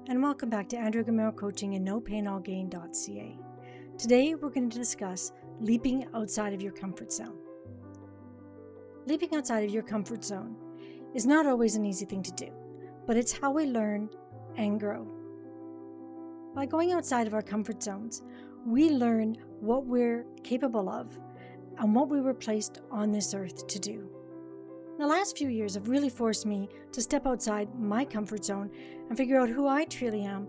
and welcome back to Andrew Gamero Coaching and NoPainAllGain.ca. Today we're going to discuss leaping outside of your comfort zone. Leaping outside of your comfort zone is not always an easy thing to do, but it's how we learn and grow. By going outside of our comfort zones, we learn what we're capable of and what we were placed on this earth to do. The last few years have really forced me to step outside my comfort zone and figure out who I truly am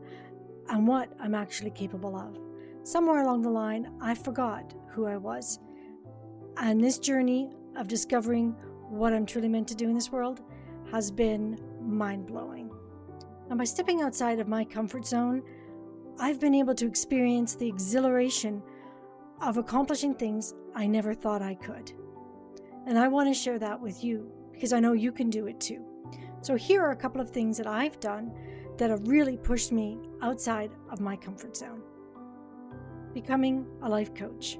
and what I'm actually capable of. Somewhere along the line, I forgot who I was. And this journey of discovering what I'm truly meant to do in this world has been mind-blowing. And by stepping outside of my comfort zone, I've been able to experience the exhilaration of accomplishing things I never thought I could. And I want to share that with you because I know you can do it too. So here are a couple of things that I've done that have really pushed me outside of my comfort zone. Becoming a life coach.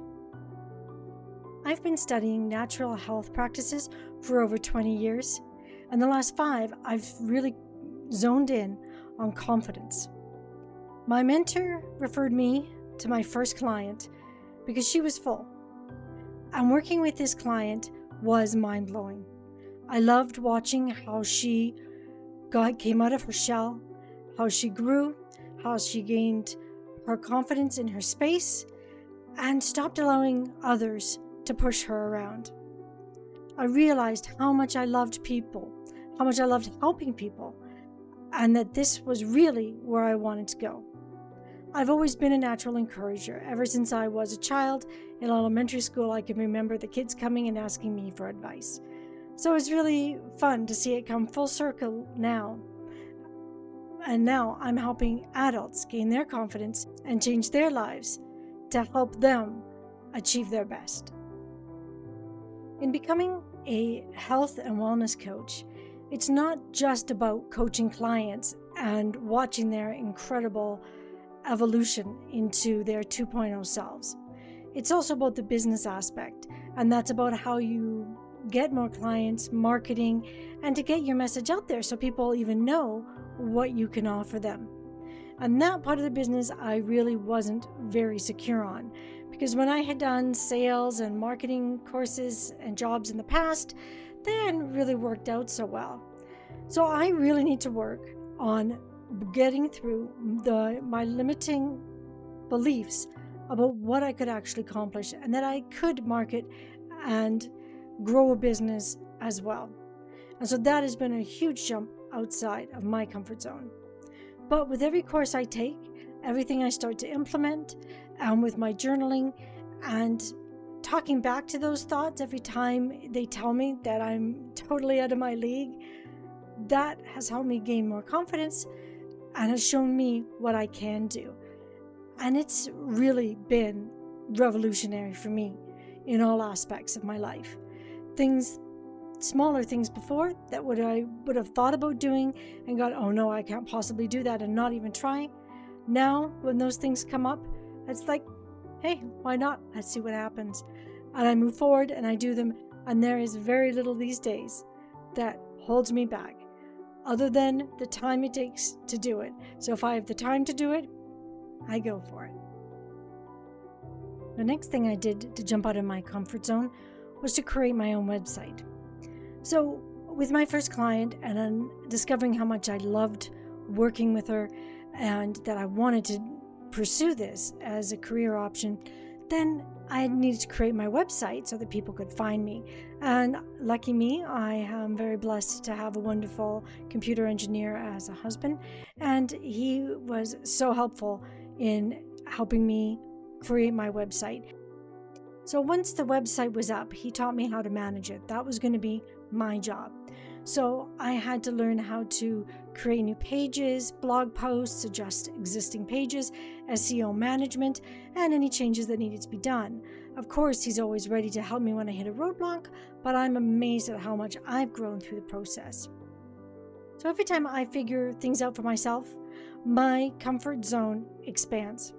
I've been studying natural health practices for over 20 years, and the last 5 I've really zoned in on confidence. My mentor referred me to my first client because she was full, and working with this client was mind-blowing. I loved watching how she came out of her shell, how she grew, how she gained her confidence in her space, and stopped allowing others to push her around. I realized how much I loved people, how much I loved helping people, and that this was really where I wanted to go. I've always been a natural encourager. Ever since I was a child in elementary school, I can remember the kids coming and asking me for advice. So it's really fun to see it come full circle now. And now I'm helping adults gain their confidence and change their lives to help them achieve their best. In becoming a health and wellness coach, it's not just about coaching clients and watching their incredible evolution into their 2.0 selves. It's also about the business aspect, and that's about how you get more clients, marketing, and to get your message out there so people even know what you can offer them. And that part of the business I really wasn't very secure on, because when I had done sales and marketing courses and jobs in the past, they hadn't really worked out so well. So I really need to work on getting through my limiting beliefs about what I could actually accomplish and that I could market and grow a business as well. And so that has been a huge jump outside of my comfort zone. But with every course I take, everything I start to implement, and with my journaling and talking back to those thoughts every time they tell me that I'm totally out of my league, that has helped me gain more confidence and has shown me what I can do. And it's really been revolutionary for me in all aspects of my life. Smaller things before that I would have thought about doing and got, oh no, I can't possibly do that, and not even try. Now, when those things come up, it's like, hey, why not? Let's see what happens. And I move forward and I do them, and there is very little these days that holds me back, other than the time it takes to do it. So if I have the time to do it, I go for it. The next thing I did to jump out of my comfort zone was to create my own website. So with my first client and discovering how much I loved working with her and that I wanted to pursue this as a career option, then I needed to create my website so that people could find me. And lucky me, I am very blessed to have a wonderful computer engineer as a husband, and he was so helpful in helping me create my website. So once the website was up, he taught me how to manage it. That was going to be my job. So I had to learn how to create new pages, blog posts, adjust existing pages, SEO management, and any changes that needed to be done. Of course, he's always ready to help me when I hit a roadblock, but I'm amazed at how much I've grown through the process. So every time I figure things out for myself, my comfort zone expands.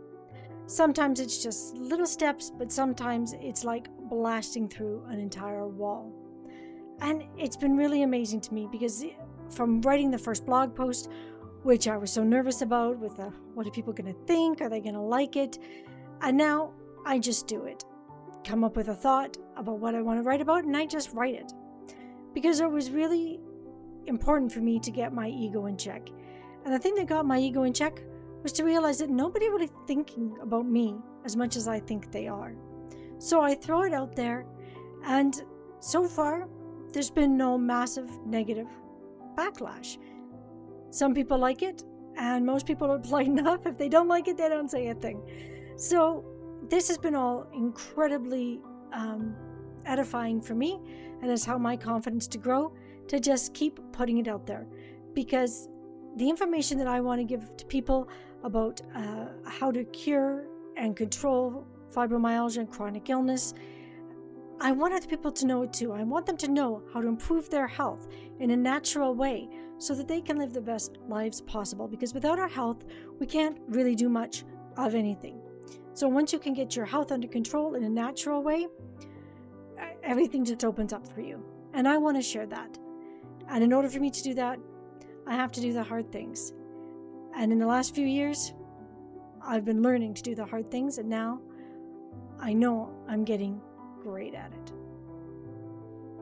Sometimes it's just little steps, but sometimes it's like blasting through an entire wall. And it's been really amazing to me because from writing the first blog post which I was so nervous about with what are people going to think? Are they going to like it? And now I just do it. Come up with a thought about what I want to write about, and I just write it. Because it was really important for me to get my ego in check. And the thing that got my ego in check was to realize that nobody really thinking about me as much as I think they are. So I throw it out there, and so far, there's been no massive negative backlash. Some people like it, and most people are polite enough. If they don't like it, they don't say a thing. So this has been all incredibly edifying for me, and has helped my confidence to grow, to just keep putting it out there. Because the information that I want to give to people about how to cure and control fibromyalgia and chronic illness, I want other people to know it too. I want them to know how to improve their health in a natural way so that they can live the best lives possible. Because without our health, we can't really do much of anything. So once you can get your health under control in a natural way, everything just opens up for you. And I want to share that. And in order for me to do that, I have to do the hard things. And in the last few years, I've been learning to do the hard things, and now I know I'm getting great at it.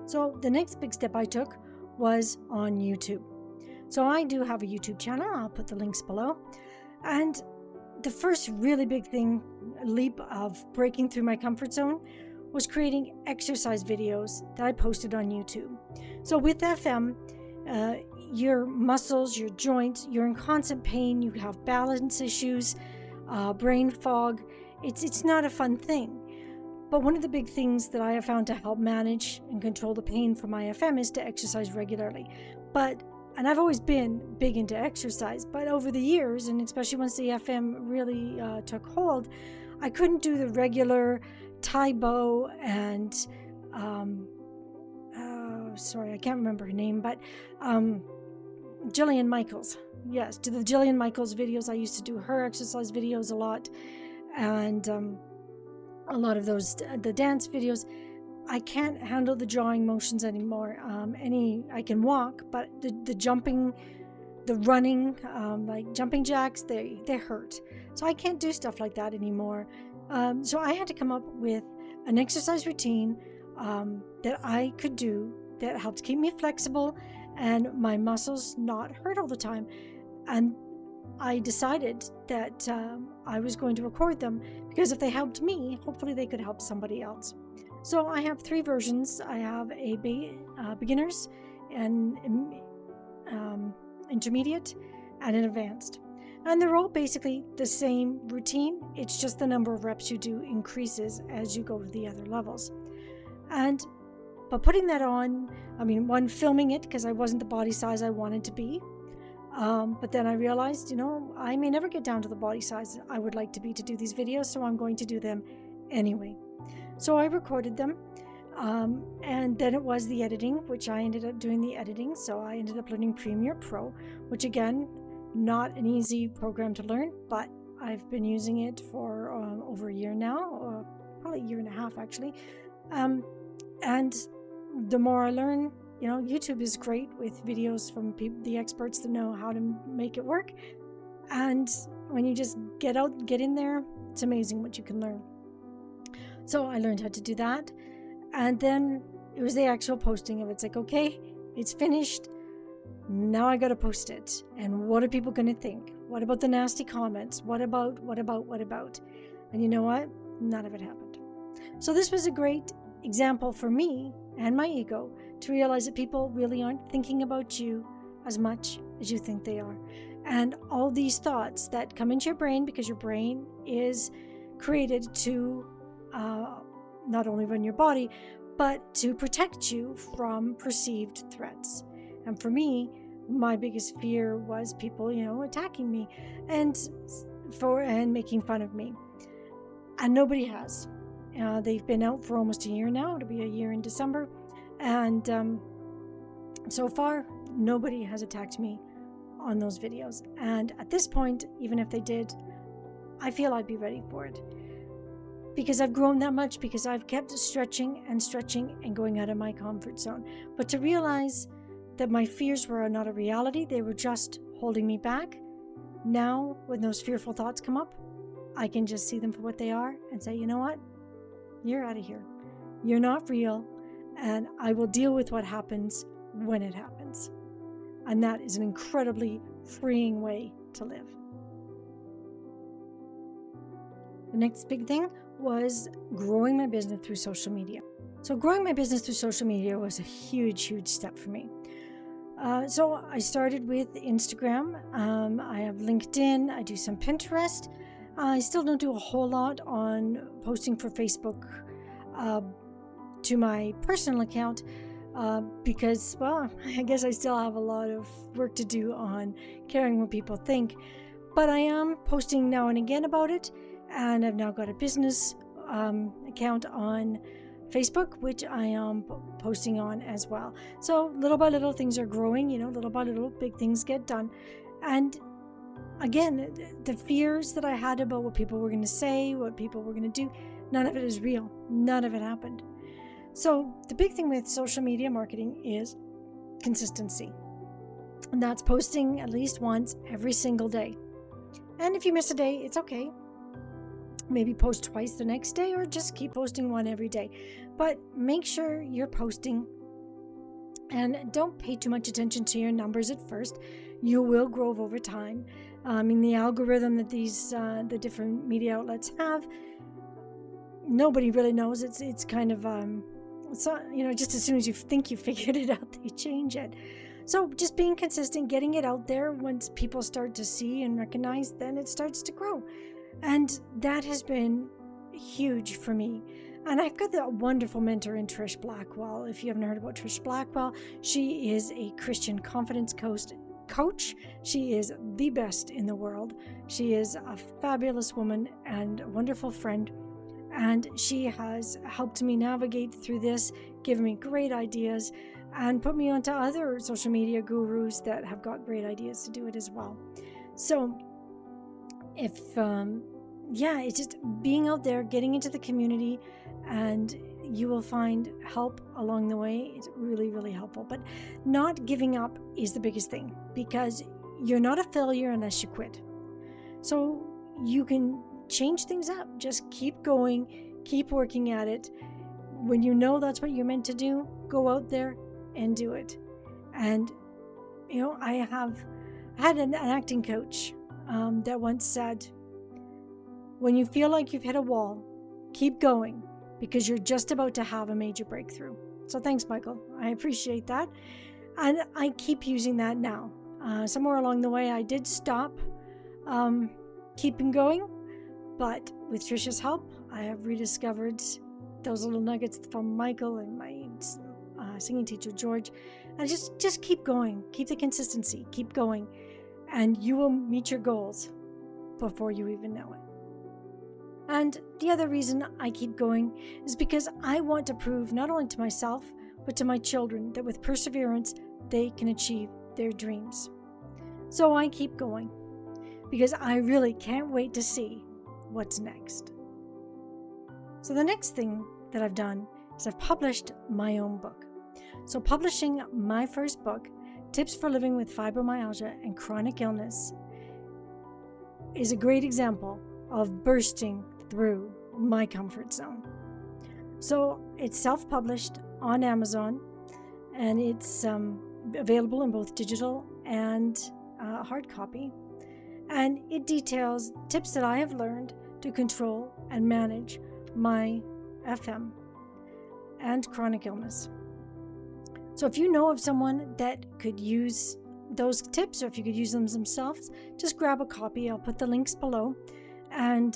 So the next big step I took was on YouTube. So I do have a YouTube channel. I'll put the links below. And the first really big leap of breaking through my comfort zone was creating exercise videos that I posted on YouTube. So with FM, your muscles, your joints, you're in constant pain, you have balance issues, brain fog. It's not a fun thing. But one of the big things that I have found to help manage and control the pain from IFM is to exercise regularly. And I've always been big into exercise, but over the years, and especially once the FM really took hold, I couldn't do the regular Taibo and, sorry, I can't remember her name, but Jillian Michaels. Yes, to the Jillian Michaels videos. I used to do her exercise videos a lot, and a lot of those, the dance videos. I can't handle the drawing motions anymore. I can walk, but the jumping, the running, like jumping jacks, they hurt. So I can't do stuff like that anymore. So I had to come up with an exercise routine that I could do that helped keep me flexible and my muscles not hurt all the time. And I decided that I was going to record them, because if they helped me, hopefully they could help somebody else. So I have 3 versions. I have a beginners, and intermediate, and an advanced. And they're all basically the same routine. It's just the number of reps you do increases as you go to the other levels. But putting that on, one, filming it, because I wasn't the body size I wanted to be. But then I realized, I may never get down to the body size I would like to be to do these videos, so I'm going to do them anyway. So I recorded them, and then it was the editing, which I ended up doing the editing. So I ended up learning Premiere Pro, which again, not an easy program to learn, but I've been using it for over a year now, probably a year and a half actually. And the more I learn, YouTube is great with videos from the experts that know how to make it work. And when you just get in there, it's amazing what you can learn. So I learned how to do that. And then it was the actual posting of it. It's like, okay, it's finished. Now I got to post it. And what are people going to think? What about the nasty comments? What about? And you know what? None of it happened. So this was a great example for me and my ego to realize that people really aren't thinking about you as much as you think they are. And all these thoughts that come into your brain, because your brain is created to not only run your body, but to protect you from perceived threats. And for me, my biggest fear was people, attacking me and making fun of me. And nobody has. They've been out for almost a year now. It'll be a year in December. And so far, nobody has attacked me on those videos. And at this point, even if they did, I feel I'd be ready for it. Because I've grown that much, because I've kept stretching and going out of my comfort zone. But to realize that my fears were not a reality, they were just holding me back, Now, when those fearful thoughts come up, I can just see them for what they are and say, you know what? You're out of here. You're not real, and I will deal with what happens when it happens. And that is an incredibly freeing way to live. The next big thing was growing my business through social media. So growing my business through social media was a huge step for me. So I started with Instagram. I have LinkedIn. I do some Pinterest. I still don't do a whole lot on posting for Facebook to my personal account because, well, I guess I still have a lot of work to do on caring what people think. But I am posting now and again about it, and I've now got a business account on Facebook, which I am posting on as well. So little by little things are growing, little by little big things get done. And again, the fears that I had about what people were going to say, what people were going to do, none of it is real. None of it happened. So the big thing with social media marketing is consistency. And that's posting at least once every single day. And if you miss a day, it's okay. Maybe post twice the next day, or just keep posting one every day. But make sure you're posting, and don't pay too much attention to your numbers at first. You will grow over time. The algorithm that the different media outlets have, nobody really knows. It's kind of just as soon as you think you figured it out, they change it. So just being consistent, getting it out there. Once people start to see and recognize, then it starts to grow. And that has been huge for me. And I've got the wonderful mentor in Trish Blackwell. If you haven't heard about Trish Blackwell, she is a Christian confidence coach. She is the best in the world. She is a fabulous woman and a wonderful friend. And she has helped me navigate through this, given me great ideas, and put me onto other social media gurus that have got great ideas to do it as well. So it's just being out there, getting into the community, and you will find help along the way. It's really, really helpful. But not giving up is the biggest thing, because you're not a failure unless you quit. So you can change things up. Just keep going, keep working at it. When you know that's what you're meant to do, go out there and do it. And, I had an acting coach that once said, when you feel like you've hit a wall, keep going, because you're just about to have a major breakthrough. So thanks, Michael. I appreciate that. And I keep using that now. Somewhere along the way, I did stop keeping going, but with Trisha's help, I have rediscovered those little nuggets from Michael and my singing teacher, George. And just keep going. Keep the consistency. Keep going. And you will meet your goals before you even know it. And the other reason I keep going is because I want to prove not only to myself, but to my children that with perseverance, they can achieve their dreams. So I keep going because I really can't wait to see what's next. So the next thing that I've done is I've published my own book. So publishing my first book, Tips for Living with Fibromyalgia and Chronic Illness, is a great example of bursting through my comfort zone. So it's self-published on Amazon, and it's available in both digital and hard copy. And it details tips that I have learned to control and manage my FM and chronic illness. So if you know of someone that could use those tips, or if you could use them themselves, just grab a copy. I'll put the links below. And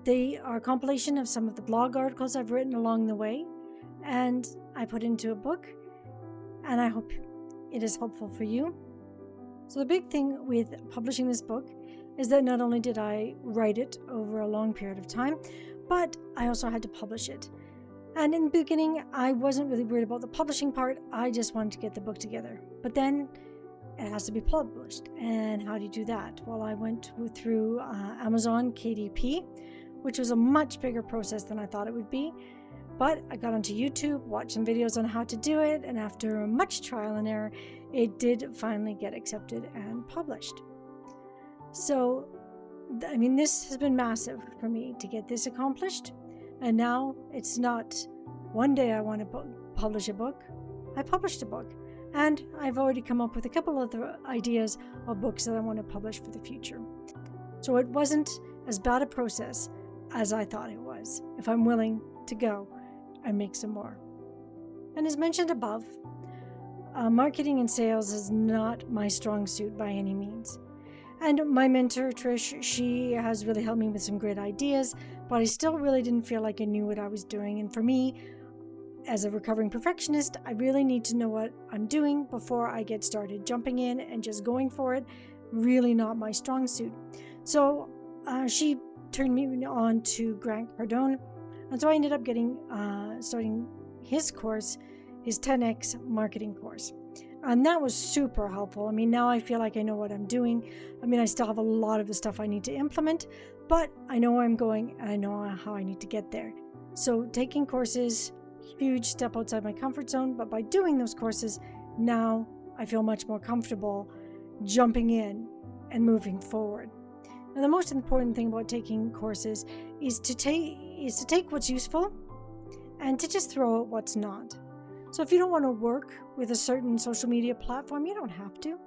they are a compilation of some of the blog articles I've written along the way, and I put into a book, and I hope it is helpful for you. So the big thing with publishing this book is that not only did I write it over a long period of time, but I also had to publish it. And in the beginning, I wasn't really worried about the publishing part. I just wanted to get the book together. But then it has to be published. And how do you do that? Well, I went through Amazon KDP, which was a much bigger process than I thought it would be. But I got onto YouTube, watched some videos on how to do it, and after much trial and error, it did finally get accepted and published. So, this has been massive for me to get this accomplished. And now it's not one day I want to publish a book. I published a book. And I've already come up with a couple other ideas of books that I want to publish for the future. So it wasn't as bad a process as I thought it was, if I'm willing to go and make some more. And as mentioned above, marketing and sales is not my strong suit by any means. And my mentor, Trish, she has really helped me with some great ideas, but I still really didn't feel like I knew what I was doing. And for me, as a recovering perfectionist, I really need to know what I'm doing before I get started. Jumping in and just going for it, really not my strong suit. So she turned me on to Grant Cardone, and so I ended up starting his course, his 10X marketing course. And that was super helpful. Now I feel like I know what I'm doing. I still have a lot of the stuff I need to implement, but I know where I'm going and I know how I need to get there. So taking courses, huge step outside my comfort zone, but by doing those courses, now I feel much more comfortable jumping in and moving forward. And the most important thing about taking courses is to take what's useful and to just throw out what's not. So if you don't want to work with a certain social media platform, you don't have to.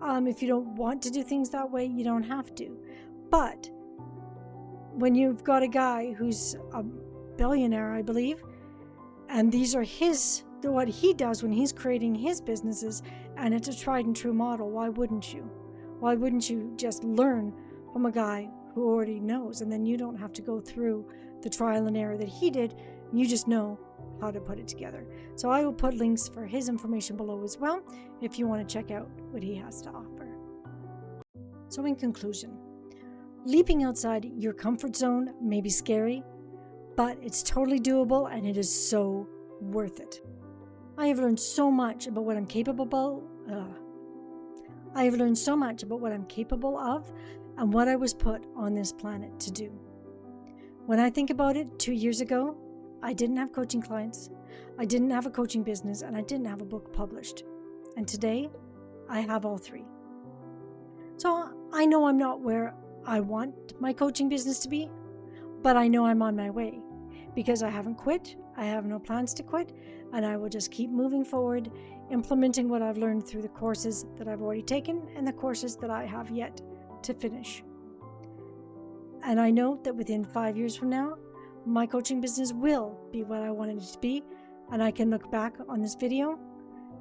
If you don't want to do things that way, you don't have to. But when you've got a guy who's a billionaire, I believe, and these are what he does when he's creating his businesses, and it's a tried and true model, why wouldn't you? Why wouldn't you just learn from a guy who already knows, and then you don't have to go through the trial and error that he did, you just know how to put it together. So I will put links for his information below as well if you want to check out what he has to offer. So in conclusion, leaping outside your comfort zone may be scary, but it's totally doable and it is so worth it. I have learned so much about what I'm capable of and what I was put on this planet to do. When I think about it, 2 years ago, I didn't have coaching clients, I didn't have a coaching business, and I didn't have a book published. And today, I have all three. So I know I'm not where I want my coaching business to be, but I know I'm on my way because I haven't quit, I have no plans to quit, and I will just keep moving forward, implementing what I've learned through the courses that I've already taken and the courses that I have yet to finish. And I know that within 5 years from now, my coaching business will be what I wanted it to be, and I can look back on this video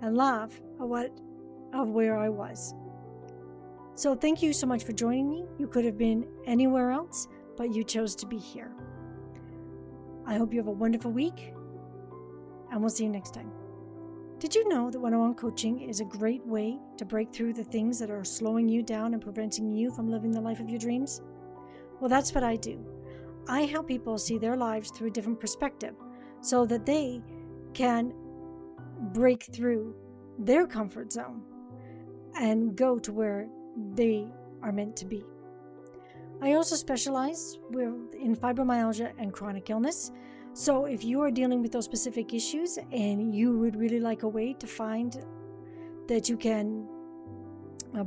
and laugh at where I was. So thank you so much for joining me. You could have been anywhere else, but you chose to be here. I hope you have a wonderful week, and we'll see you next time. Did you know that one-on-one coaching is a great way to break through the things that are slowing you down and preventing you from living the life of your dreams? Well, that's what I do. I help people see their lives through a different perspective so that they can break through their comfort zone and go to where they are meant to be. I also specialize in fibromyalgia and chronic illness. So if you are dealing with those specific issues and you would really like a way to find that you can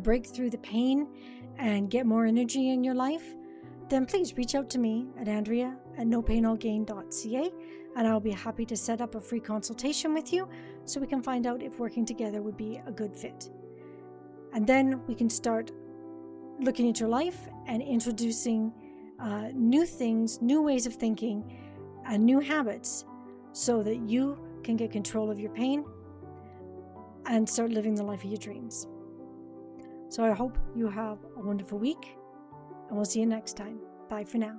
break through the pain and get more energy in your life, then please reach out to me at andrea@nopainallgain.ca, and I'll be happy to set up a free consultation with you so we can find out if working together would be a good fit. And then we can start looking at your life and introducing new things, new ways of thinking, and new habits so that you can get control of your pain and start living the life of your dreams. So I hope you have a wonderful week, and we'll see you next time. Bye for now.